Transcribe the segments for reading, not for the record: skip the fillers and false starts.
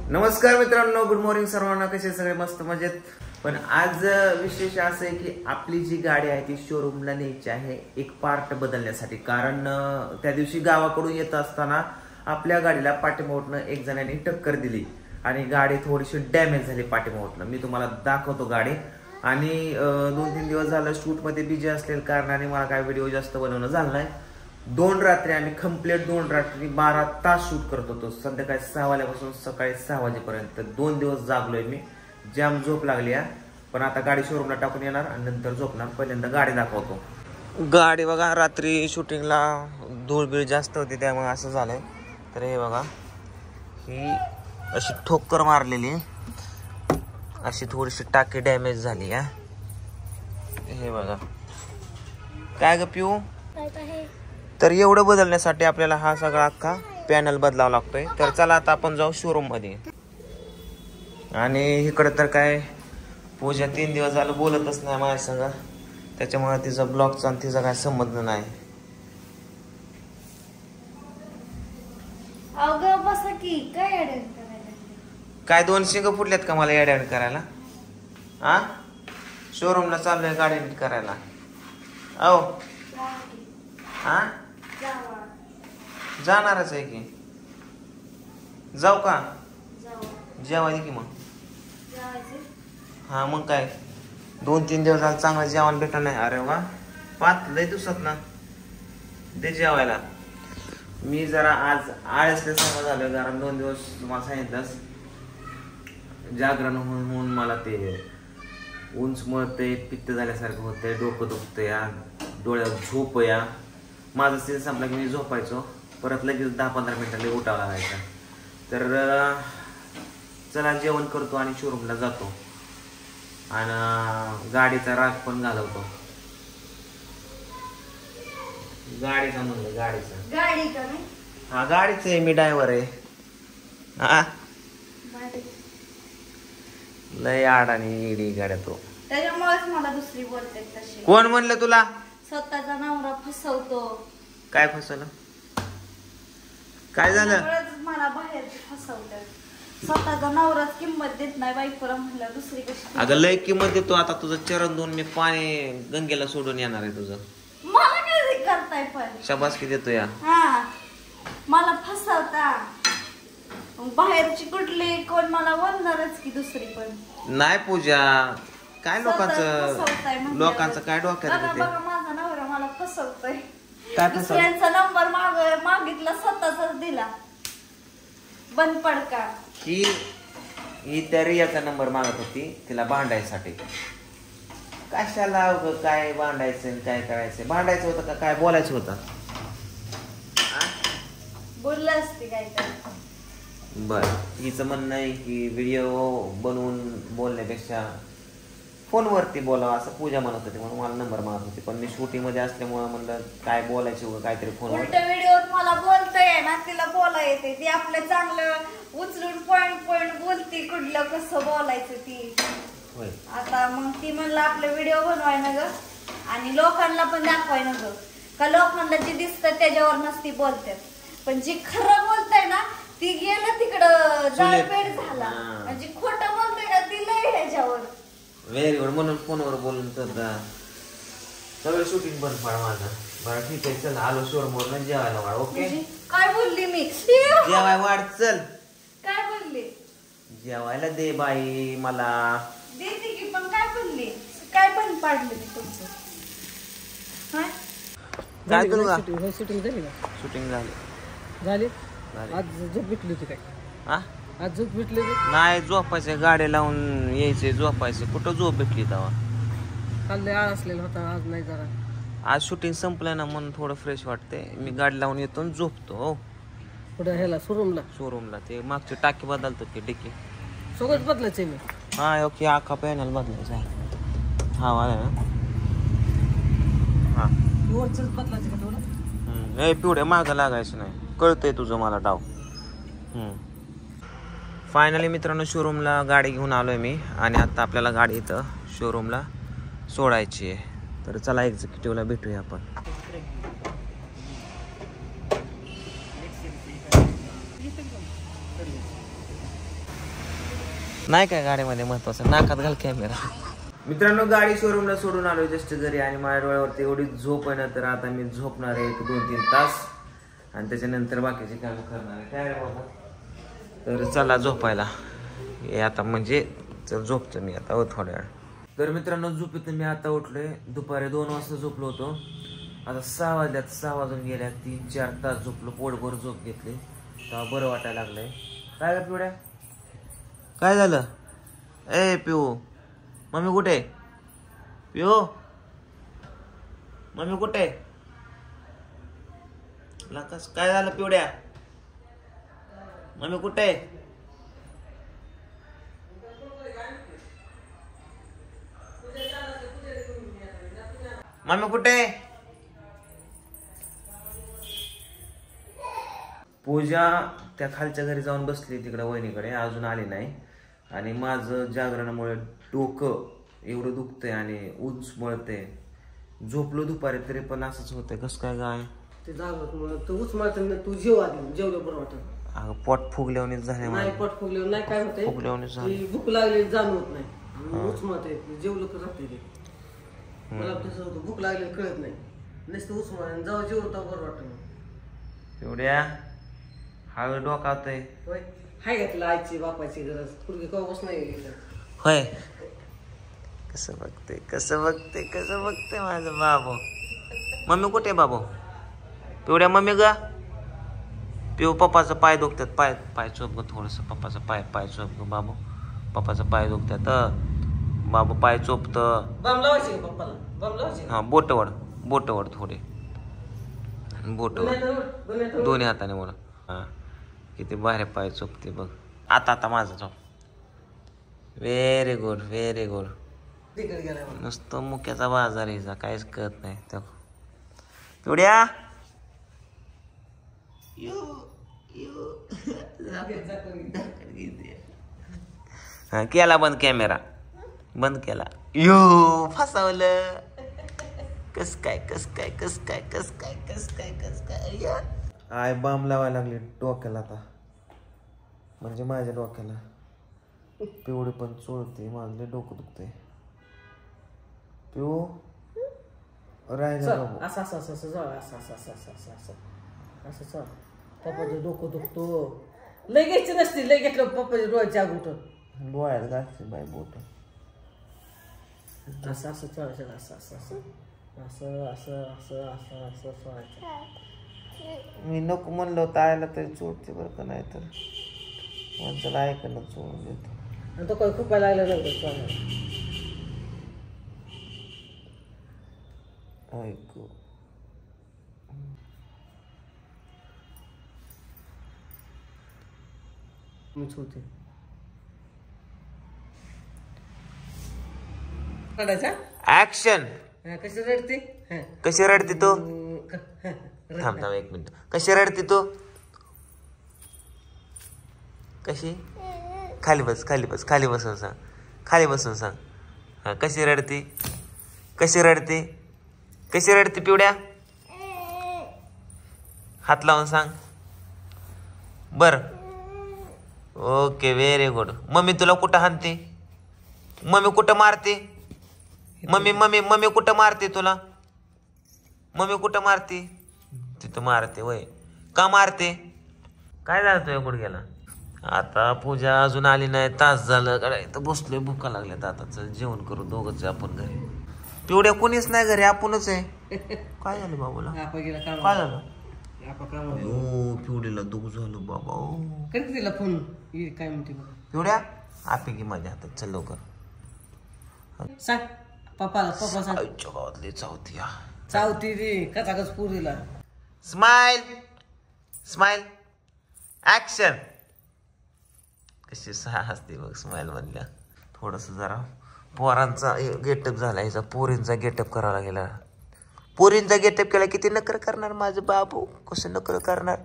नमस्कार मित्रांनो, good morning सर्वांना. कसे सगळे? मस्त मजेत. पण आज विशेष असं आहे की आपली जी गाडी आहे ती शोरूमला न्यायची आहे एक पार्ट बदलण्यासाठी. कारण त्या दिवशी गावाकडून येत असताना आपल्या गाडीला पाठीमागून एक जणांनी टक्कर दिली आणि गाडी थोडीशी डॅमेज झाली पाठीमागून. मी तुम्हाला दाखवतो गाडी. आणि 2-3 दिवस झालं शूट मध्ये बिझी असलेल्या कारणाने मला काय व्हिडिओ जास्त बनवणं झालं नाही. 2 रात्री आम्ही कंप्लीट 2 रात्री 12 तास शूट करत होतो. संध्याकाळी 6 वाजल्यापासून सकाळी 6 वाजेपर्यंत 2 दिवस जागलोय मी. जाम झोप लागली आहे. पण आता गाडी शोरूमला टाकून येणार आणि नंतर झोपणार. पहिल्यांदा गाडी दाखवतो. गाडी बघा, रात्री शूटिंगला धूळबीळ जास्त होती त्यामुळे असं झालंय. तर हे बघा, ही अशी ठोकर मारलेली, अशी थोडीशी टाकी डॅमेज झाली आहे. हे बघा काय ग पिऊ. तर एवढं बदलण्यासाठी आपल्याला हा सगळा अख्खा पॅनल बदलावा लागतोय. तर चला आता आपण जाऊ शोरूम मध्ये. आणि इकडे तर काय पूजा 3 दिवस झालं बोलतच नाही माझ्या संग, त्याच्यामुळे तिचा ब्लॉगचा आणि तिचा काय संबंध नाही. काय 2 शिंग फुटल्यात का मला एड करायला? हा, शोरूमला चाललोय गाडी नीट करायला. औ हा, जाणारच आहे की. जाऊ का? जेवायला की मग. हा मग काय, 2-3 दिवस झालं चांगलं जेवण भेटलं नाही. अरे वा, 5 लय दिवसात ना ते जेवायला. मी जरा आज आळसल्यासारखं झालं, कारण 2 दिवस तुम्हाला सांगितलंच जागरण होऊन मला ते उंच मळतंय, पित्त झाल्यासारखं होतंय, डोकं दुखतंय, डोळ्यात झोप या. माझं सीन संपला की मी झोपायचो, परत लगेच 10-15 मिनिटांनी उठावं लागायचं. तर चला जेवण करतो आणि शोरूमला जातो आणि गाडीचा राग पण घालवतो. गाडीचा म्हणलं, गाडीचा. हा गाडीच आहे, मी ड्रायव्हर आहे. हा लय आडाणी इडी गाड्या तो. त्याच्यामुळेच मला दुसरी बोलते तशी. कोण म्हणलं तुला? स्वतःचा नवरा फसवतो. काय फसवलं? काय झालं? मला बाहेर फसवतात. स्वतःचा नवराच किंमत देत नाही बायकोला, म्हणलं दुसरी कशी. अगं लय किंमत देतो. आता तुझं चरण धुवून मी पाणी गंगेला सोडून येणार आहे तुझं. मला काय करताय पण? शाबासकी देतो या. हा, मला फसवता. बाहेरची कुठली कोण मला बोलणारच की दुसरी पण. नाही पूजा, काय लोकांचं काय डोक्यात येते? बघा माझा नवरा मला फसवतोय. काय दुसऱ्यांचा नंबर मागितला, स्वतःचा दिला बंद पडका. ही त्या रियाचा नंबर मागत होती तिला भांडायसाठी. कशाला काय भांडायचं, काय करायचं? भांडायचं होतं का काय बोलायचं होतं? बोललं असते काय तर. बर, हिचं म्हणणं आहे की व्हिडिओ बनवून बोलण्यापेक्षा फोनवरती बोलावं असं पूजा म्हणत होती, म्हणून मला नंबर मागत होती. पण मी शूटिंग मध्ये असल्यामुळे म्हणलं काय बोलायचं काहीतरी फोनवर. उलट व्हिडिओत मला बोलतंय ना, तिला बोला येते. ती आपलं चांगलं उचलून पॉइंट बोलती, कुठलं कसं बोलायचं ती. आता मग ती म्हणलं आपलं व्हिडिओ बनवाय ना ग, आणि लोकांना पण दाखवाय ना ग, का लोकांना जे दिसतं त्याच्यावर नसती बोलतात. पण जी खरं बोलतंय ना ती गेलं तिकडं जाळपेट झाला. म्हणजे खोटं बोलतंय ना ती लय ह्याच्यावर. Very good. म्हणून फोनवर बोलून तर सगळं शूटिंग बंद पडा माझं. बरं ठीक आहे, चल आलो शोरूमवर जेवायला वाढ. ओके. काय बोलली मी? जेवाय वाढ, चल. काय बोलली? जेवायला दे बाई मला. देते की, पण काय बोलली? काय पण पाडलं ती तुमचं? काय तुला शूटिंग झाली का? शूटिंग झाली. आज झोप भेटली होती काय? हा, आज झोप भेटली होती नाही. झोपायचे, गाडी लावून यायचे, झोपायचे. कुठं झोप भेटली तेव्हा? काल आळ असलेला होता, आज नाही. जरा आज शूटिंग संपलं ना म्हणून थोडं फ्रेश वाटते. मी गाडी लावून येतो आणि झोपतो. हो, कुठं ह्याला शोरूमला ते मागची टाकी बदलतो की डिकी सोबत बदलायचंय मी. हा ओके, अख्खा पॅनल बदलायचा आहे. हा वाला ना. हा बदलायचं का थोडं? पिवड्या मागं लागायचं नाही. कळतंय तुझं मला डाव. फायनली मित्रांनो शोरूमला गाडी घेऊन आलोय मी आणि आता आपल्याला गाडी इथं शोरूमला सोडायची आहे. तर चला एक्झिक्युटिव्हला भेटूया आपण. नाही काय गाडीमध्ये महत्वाचं, नाकात घाल कॅमेरा. मित्रांनो गाडी शोरूमला सोडून आलो जस्ट घरी आणि माझ्या डोळ्यावरती एवढी झोप आहे ना, तर आता मी झोपणार आहे 1-2-3 तास आणि त्याच्यानंतर बाकीचे काम करणार आहे. काय रे बाबा, तर चला झोपायला. हे आता म्हणजे चल झोपतो मी आता थोड्या वेळ. तर मित्रांनो झोपेतून मी आता उठलोय. दुपारी 2 वाजता झोपलो होतो. आता 6 वाजल्यात, 6 वाजून गेल्या. 3-4 तास झोपलो, पोटभर झोप घेतली, तेव्हा बरं वाटायला लागलंय. काय ग पिवड्या, काय झालं? ए पिऊ, मम्मी कुठे? पिऊ, मम्मी कुठे? लाकास काय झालं पिवड्या? मम्मी कुठे? मम्मी कुठे? पूजा त्या खालच्या घरी जाऊन बसली तिकडे वहिनीकडे, अजून आली नाही. आणि माझं जागरणामुळे डोकं एवढं दुखतंय आणि उंच मळतंय. झोपलो दुपारी तरी पण असंच होतंय. कसं काय गाय ते जागृत तू उच मारत तू जेव आधी जेवलं बरं वाटत. अगं पोट फुगल्यावरच झाले. नाही पोट फुगल्यावर नाही काय होतंय, फुगल्यावरच झाले. भूक लागली जाणवत नाही, उच मारत जेवलं तर राहते ते. मला तसं होतं, भूक लागली कळत नाही, नुसतं उच मार जाऊ जेवलं तर बरं वाटत. एवढ्या हळू डोकावतंय. होय हाय का तुला आईची बापाची गरज? पुढे कवाच नाही होय. कसं बघते कसं बघते कसं बघते माझं बाबू. मम्मी कुठे बाबू? पिवड्या मम्मी ग. पिऊ पप्पाचं पाय दुखतात. पाय पाय चोप ग थोडस. पप्पाचं पाय चोप ग बाबू. पप्पाचं पाय दुखतात बाबू. पाय चोपत. बम लावायची का पप्पाला? बम लावायची. हा बोटवड थोडे. बोटवड दोन्ही हाताने बोला. हा किती बाहेर पाय चोपते बघ. आता माझा चोप. Very good very good. नुसतं मुक्याचा बाजार हिचा, काहीच कळत नाही. पिवड्या केला बंद, कॅमेरा बंद केला. यो फसवलं. कस काय आय बाम लावायला लागली डोक्याला आता, म्हणजे माझ्या डोक्याला. पिवडी पण चोळते, माझं डोकं दुखतंय. पिऊ राहिलं असं पप्पाचं डोकं दुखतो. लय घ्यायची नसती, लय घेतलं पप्पाच्या डोळ्याच्या आग उठून. डोळ्यात घालते बाय बोट. असं असं चढायचं, असं असं असं असं असं असं असं असं चढायचं. मी नको म्हणलं होतं आयला तरी चोळते बरं का, नाही तर माणसाला ऐकायला चोळून देतो. आणि तो काही खुपायला लागला नव्हतं चढायला. ऐकू मीच होते. ऍक्शन. कशी रडते? कशी रडते तो? थांब 1 मिनिट. कशी रडते तो? कशी? खाली बसून सांग. हा कशी रडते? कशी रडते पिवड्या? हात लावून सांग बर. Okay very good. मम्मी तुला कुठं हाणते? मम्मी कुठं मारते? मम्मी कुठं मारते तुला? मम्मी कुठं मारते? तिथं मारते वय. का मारते? काय झालं तुझ्या गुडघ्याला? आता पूजा अजून आली नाही, तास झालं काय तर बसलोय, भुका लागल्यात. आता चल जेवण करू दोघंच आपण घरी. पिवड्या कोणीच नाही घरी, आपणच आहे. काय झालं बाबूला? काय झालं? पिवडीला दुख झालं बाबा. तिला फोन काय म्हणते पिवड्या? आपे की माझ्या हातात, चल लवकर सांग पप्पा सांग. आईच्या गावातली चावती रे कचाकच पुरीला. Smile action. कशी हसते बघ स्माइल म्हणल्या. थोडस जरा पोरांचा गेटअप झाला, हिचा पोरींचा गेटअप करायला गेला. पोरींचा गेटअप केला, किती नकर करणार माझं बाबू? कसं नकर करणार?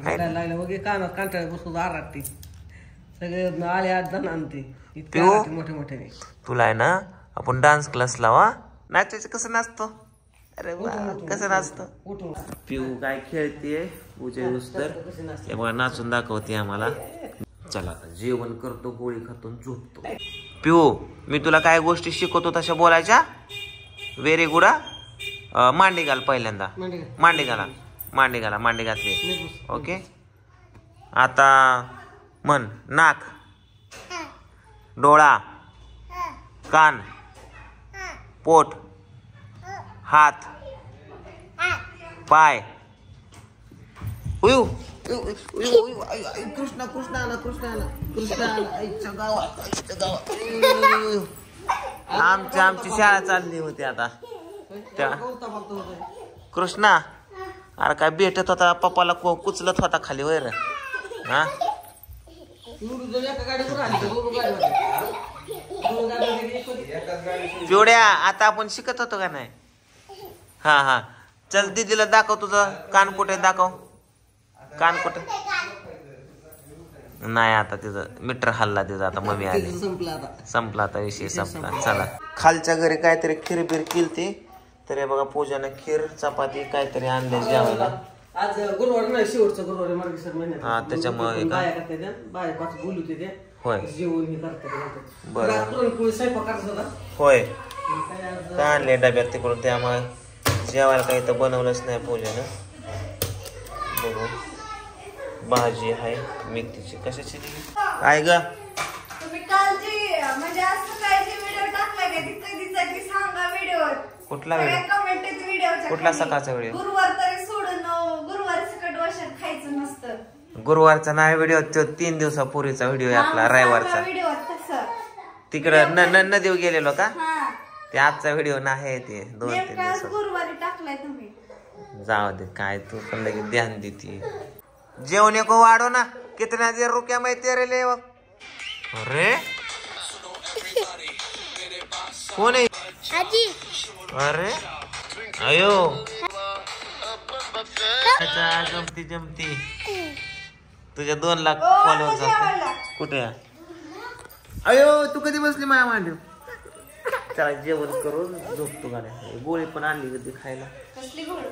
कांटाळ बसून आराटते सगळे आले आठ जण आणते मोठे मोठे. तुला आहे ना आपण डान्स क्लास लावा. नाचायचं कसं नाचतो? अरे कसं नाचतं? पिऊ काय खेळतीये पूजा तर नाचून दाखवते आम्हाला. चला आता जेवण करतो, गोळी खातो, झोपतो. पिऊ, मी तुला काय गोष्टी शिकवतो तशा बोलायच्या. Very good. मांडी घाल पहिल्यांदा. मांडी घातली. ओके. आता मन, नाक, डोळा, कान, पोट, हात, पाय. कृष्णा आमची शाळा चालली होती आता. कृष्णा अरे काय भेटत होता पप्पाला, कुचलत होता खाली वर. हा पिवड्या, आता आपण शिकत होतो का नाही. हा चल दीदीला दाखव तुझं कान कुठे, दाखव कान कुठे. नाही आता तिचं मीटर हल्ला तिचा. आता मम्मी आली, संपला आता विषय संपला. चला खालच्या घरी काहीतरी खीर बीर केलती, तर हे बघा पूजाने खीर चपाती काहीतरी आणले जेवायला. आज गुरुवार नाही, शेवटचा गुरुवार मार्गशीर्ष महिन्यात. हा त्याच्यामुळे बाया पाच बोलू ते होय. जेवण हे करतात. बरं स्वयंपाक करतात होय. काय आणले डब्यात तिकडून, त्यामुळे जेवायला काही तर बनवलंच नाही पूजेनं. बघू भाजी आहे मेथीची. कशाची काय ग? तुम्ही कालची म्हणजे असं काय जे व्हिडिओ टाकलाय का ती कधीचा ती सांगा व्हिडिओ. कुठला व्हिडिओ? कमेंट येते व्हिडिओच्या. कुठला सकाळचा व्हिडिओ? गुरुवार तरी सोडून गुरुवारी सकट वर्षात खायचं नसतं. गुरुवारचा नाही व्हिडिओ, तो 3 दिवसापूर्वीचा व्हिडिओ आहे आपला रविवारचा. व्हिडिओ तसं तिकडं नदीवर गेलेलो का? ते आजचा व्हिडिओ नाही, ते 2-3 दिवस गुरुवारी टाकलाय तुम्ही. जाऊ दे, काय तू पण लगेच ध्यान देते. जेवणे को वाढो ना, कितना देर रुक्या मैं तेरे ले. अरे कोण आहे? अरे अयो जमती तुझ्या 2 लाख फॉलोअर्स असतात. कुठे? अयो तू कधी बसली माया मांडीव. चला जेवण करून झोपतो. गाड्या गोळी पण आणली होती खायला. कसली गोळी?